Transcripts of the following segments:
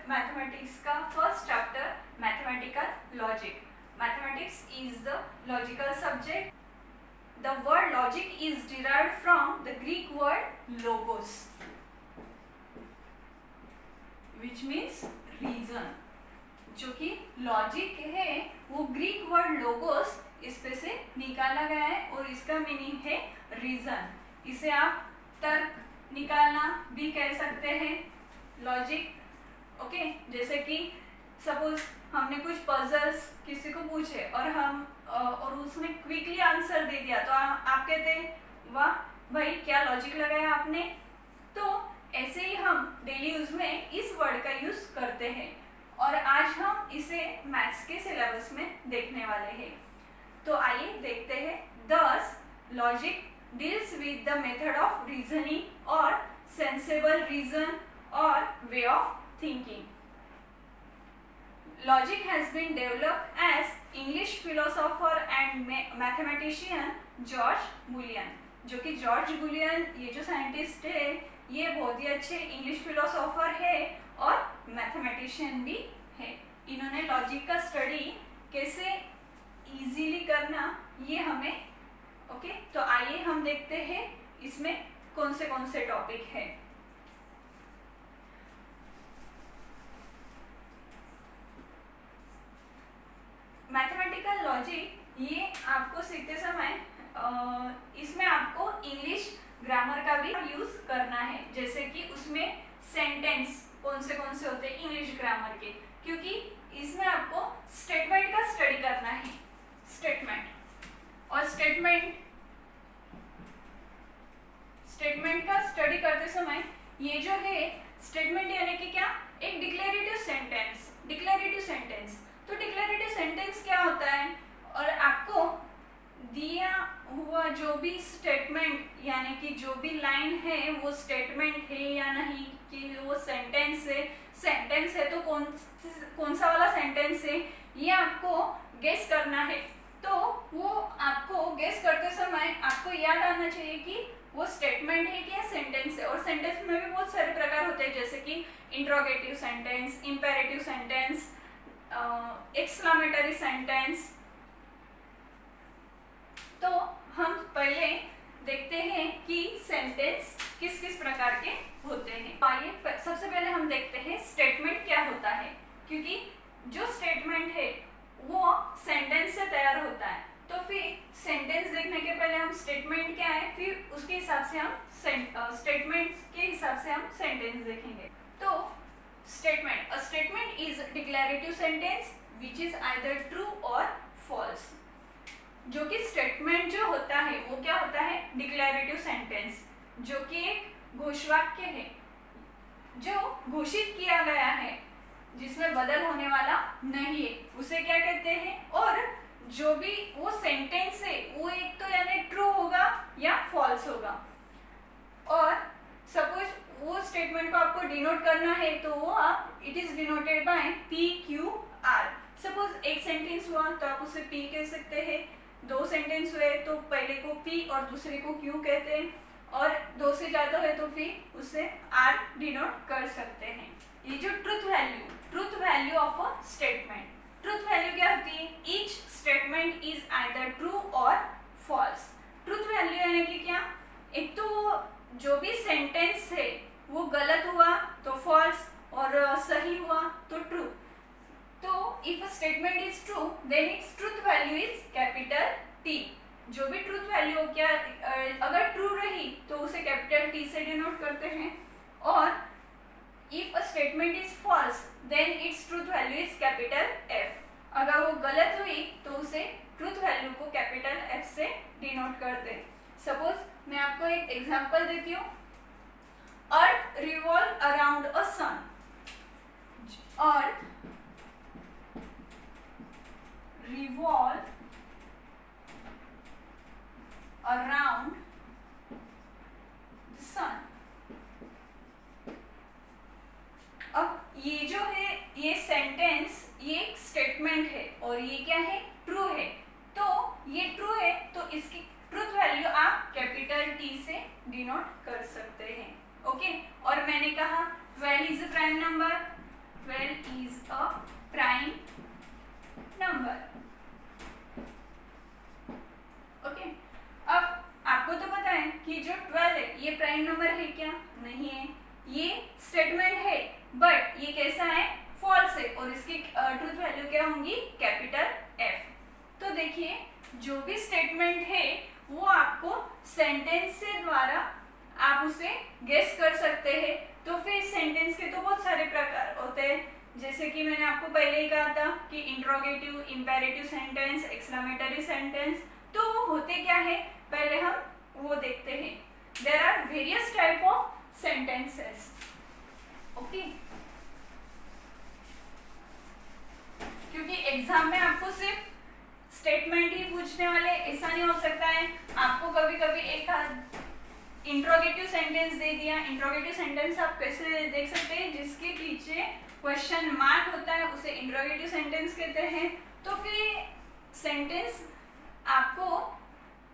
Mathematics का first chapter mathematical logic. Mathematics is the logical subject. The word logic is derived from the Greek word logos, which means reason. जो कि logic है वो Greek word logos इस पे से निकाला गया है और इसका मीनिंग है रीजन. इसे आप तर्क निकालना भी कह सकते हैं, लॉजिक. ओके, जैसे कि सपोज हमने कुछ पजल्स किसी को पूछे और उसने क्विकली आंसर दे दिया तो आप कहते हैं वाह भाई क्या लॉजिक लगाया आपने. तो ऐसे ही हम डेली यूज में इस वर्ड का यूज करते हैं और आज हम इसे मैथ्स के सिलेबस में देखने वाले हैं. तो आइए देखते हैं. दस logic deals with the method of reasoning और सेंसेबल रीजन और way of thinking. Logic has been developed as English philosopher and mathematician George Boolean. जो कि जॉर्ज बुलियन ये जो साइंटिस्ट है ये बहुत ही अच्छे इंग्लिश फिलोसोफर है और मैथमेटिशियन भी है. इन्होंने लॉजिक का स्टडी कैसे इजीली करना ये हमें ओके. तो आइए हम देखते हैं इसमें कौन से टॉपिक है. मैथमेटिकल लॉजिक ये आपको सीखते समय इसमें आपको इंग्लिश ग्रामर का भी यूज करना है. जैसे कि उसमें सेंटेंस कौन से होते हैं इंग्लिश ग्रामर के, क्योंकि इसमें आपको स्टेटमेंट का स्टडी करना है. स्टेटमेंट और स्टेटमेंट का स्टडी करते समय ये जो है स्टेटमेंट यानी कि क्या, एक डिक्लेरेटिव सेंटेंस. तो डिक्लेरेटिव सेंटेंस क्या होता है, और आपको दिया हुआ जो भी स्टेटमेंट यानी कि जो भी लाइन है वो स्टेटमेंट है या नहीं, कि वो सेंटेंस है तो कौन सा वाला सेंटेंस है ये आपको गेस करना है. तो वो आपको गेस करते समय आपको याद आना चाहिए कि वो स्टेटमेंट है कि या सेंटेंस है. और सेंटेंस में भी बहुत सारे प्रकार होते हैं, जैसे कि interrogative sentence, imperative sentence, exclamatory sentence. तो हम पहले देखते हैं कि सेंटेंस किस प्रकार के होते हैं. आइए सबसे पहले हम देखते हैं स्टेटमेंट क्या होता है, क्योंकि जो स्टेटमेंट है वो सेंटेंस से तैयार होता है. तो फिर सेंटेंस देखने के पहले हम स्टेटमेंट क्या है, फिर उसके हिसाब से हम स्टेटमेंट के हिसाब से हम सेंटेंस देखेंगे. तो statement, a statement is declarative sentence which is either true और फॉल्स. जो कि स्टेटमेंट जो होता है वो क्या होता है, डिक्लेरेटिव सेंटेंस, जो कि एक घोषवाक्य है जो घोषित किया गया है, जिसमें बदल होने वाला नहीं है, उसे क्या कहते हैं. और जो भी वो सेंटेंस है वो एक तो यानी ट्रू होगा या फॉल्स होगा. और सपोज वो स्टेटमेंट को आपको डिनोट करना है तो वो आप it is denoted by PQR. Suppose एक सेंटेंस हुआ तो आप उसे P कह सकते हैं. दो सेंटेंस हुए तो पहले को P और दूसरे को Q कहते हैं, और दो से ज्यादा है तो फिर उसे R डिनोट कर सकते हैं. ये जो truth value of a statement, truth value क्या होती है, each statement is either true और फॉल्स. ट्रुथ वैल्यू यानी कि क्या, एक तो जो भी सेंटेंस है वो गलत हुआ तो फॉल्स और सही हुआ तो ट्रू. तो if a statement is true then it's truth value is capital T. जो भी ट्रुथ वैल्यू क्या अगर ट्रू रही तो उसे कैपिटल T से डिनोट करते हैं. और if a statement is false then it's truth value is capital F. अगर वो गलत हुई तो उसे ट्रुथ वैल्यू को कैपिटल F से डिनोट करते हैं. सपोज मैं आपको एक एग्जांपल देती हूँ. Earth revolve around a sun. Earth revolve around the sun. अब ये जो है ये सेंटेंस ये एक स्टेटमेंट है और ये क्या है, ट्रू है. तो ये ट्रू है तो इसकी ट्रुथ वैल्यू आप कैपिटल T से डिनोट कर सकते हैं. ओके. और मैंने कहा 12 is a prime number, 12 is a prime number. Okay, अब आपको तो पता है कि जो 12 है ये प्राइम नंबर है क्या? नहीं है, ये स्टेटमेंट है, बट ये कैसा है? फॉल्स है, और इसकी ट्रूथ वैल्यू क्या होंगी? Capital F. तो देखिए, जो भी स्टेटमेंट है वो आपको सेंटेंस से द्वारा आप उसे गेस कर सकते हैं। तो फिर सेंटेंस के तो बहुत सारे प्रकार होते हैं, जैसे कि मैंने आपको पहले ही कहा था कि interrogative, imperative sentence, exclamatory sentence. तो वो होते क्या है, पहले हम वो देखते हैं। There are various type of sentences. Okay, क्योंकि एग्जाम में आपको सिर्फ स्टेटमेंट ही पूछने वाले, ऐसा नहीं हो सकता है। आपको कभी कभी एक इंट्रोगेटिव सेंटेंस दे दिया। इंट्रोगेटिव सेंटेंस आप कैसे देख सकते हैं? जिसके पीछे क्वेश्चन मार्क होता है उसे इंट्रोगेटिव सेंटेंस कहते हैं। तो फिर सेंटेंस आपको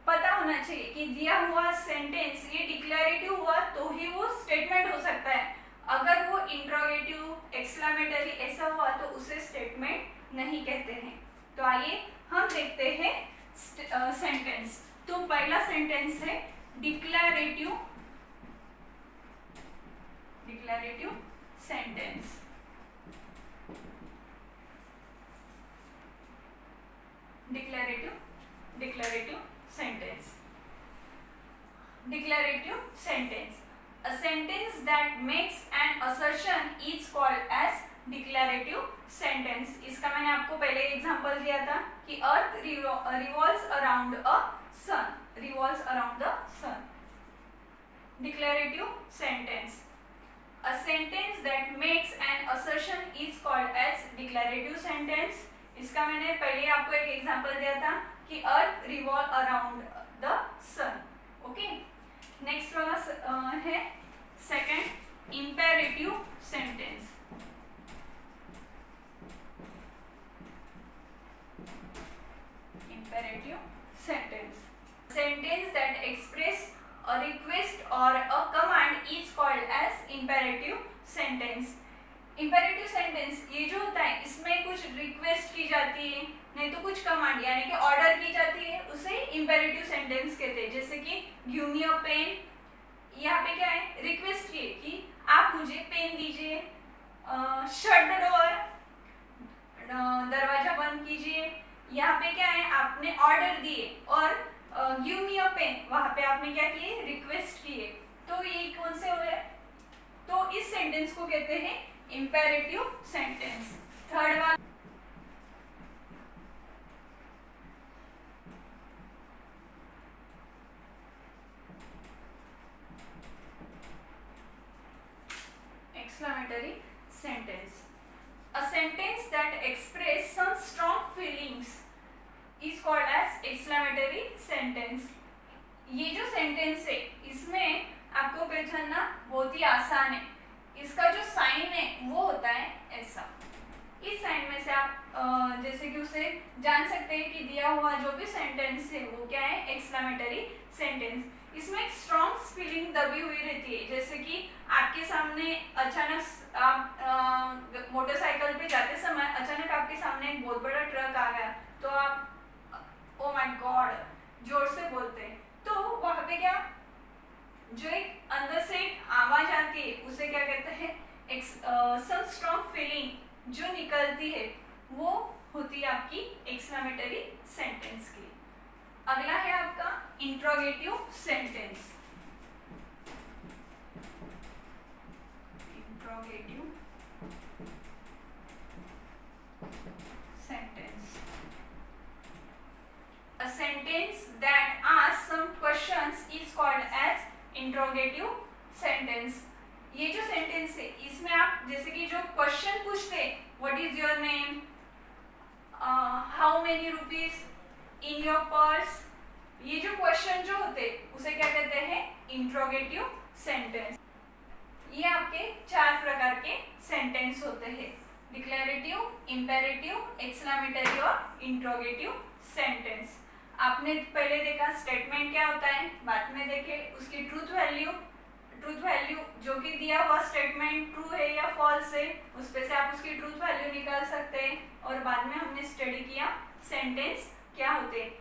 पता होना चाहिए कि दिया हुआ सेंटेंस ये डिक्लेरेटिव हुआ तो ही वो स्टेटमेंट हो सकता है। अगर वो इंट्रोगेटिव, एक्सक्लेमेटरी ऐसा हुआ तो उसे स्टेटमेंट नहीं कहते हैं। तो आइए हम देखते हैं सेंटेंस। तो पहला सेंटेंस है declarative sentence. Declarative sentence. Declarative sentence. A sentence that makes an assertion is called as declarative sentence. इसका मैंने आपको पहले एग्जांपल दिया था कि अर्थ revolves around a sun. Revolves around the sun. Declarative sentence. A sentence that makes an assertion is called as declarative sentence. इसका मैंने पहले आपको एक एग्जांपल दिया था कि earth revolve around the sun. Okay, next वाला है second imperative sentence. Imperative sentence, sentence that express a request और a command is called as imperative sentence. Imperative sentence ये जो होता है इसमें कुछ रिक्वेस्ट की जाती है, नहीं तो कुछ कमांड यानी कि ऑर्डर की जाती है, उसे इंपेरेटिव सेंटेंस कहते हैं। जैसे कि गिव मी अ पेन, यहाँ पे क्या है? रिक्वेस्ट की कि आप मुझे पेन दीजिए। शट द डोर, दरवाजा बंद कीजिए। यहाँ पे क्या है? आपने ऑर्डर दिए। और गिव मी अ पेन, वहां पे आपने क्या किए? रिक्वेस्ट किए। तो ये कौन से हुए? तो इस सेंटेंस को कहते हैं इंपेरेटिव सेंटेंस। थर्ड वाला exclamatory sentence. A sentence that express some strong feelings is called as exclamatory sentence. ये जो सेंटेंस है इसमें आपको पहचानना बहुत ही आसान है। इसका जो साइन है वो होता है ऐसा। इस साइन में से आप जैसे कि उसे जान सकते हैं कि दिया हुआ जो भी सेंटेंस है वो क्या है? Exclamatory sentence. इसमें एक स्ट्रॉन्ग फीलिंग दबी हुई रहती है। जैसे कि आपके सामने अचानक आप मोटरसाइकिल पे जाते समय अचानक आपके सामने एक बहुत बड़ा ट्रक आ गया, तो आप ओ माय गॉड जोर से बोलते हैं। तो वहां पे क्या, जो एक अंदर से आवाज आती है उसे क्या कहते हैं? सम स्ट्रॉन्ग फीलिंग जो निकलती है वो होती है आपकी एक्सक्लेमेटरी सेंटेंस की। अगला है आपका interrogative sentence. Interrogative sentence, a sentence that asks some questions is called as interrogative sentence. ये जो सेंटेंस है इसमें आप जैसे कि जो क्वेश्चन पूछते हैं, what is your name, how many rupees in your purse, ये जो क्वेश्चन जो होते हैं उसे क्या कहते हैं? Interrogative sentence. ये आपके चार प्रकार के सेंटेंस होते हैं: डिक्लेरेटिव, इंपेरेटिव, एक्सक्लेमेटरी और इंट्रोगेटिव सेंटेंस। आपने पहले देखा स्टेटमेंट क्या होता है, बाद में देखे उसकी ट्रूथ वैल्यू जो कि दिया हुआ स्टेटमेंट ट्रू है या फॉल्स है, उस पे से आप उसकी ट्रूथ वैल्यू निकाल सकते हैं। और बाद में हमने स्टडी किया सेंटेंस क्या होते हैं।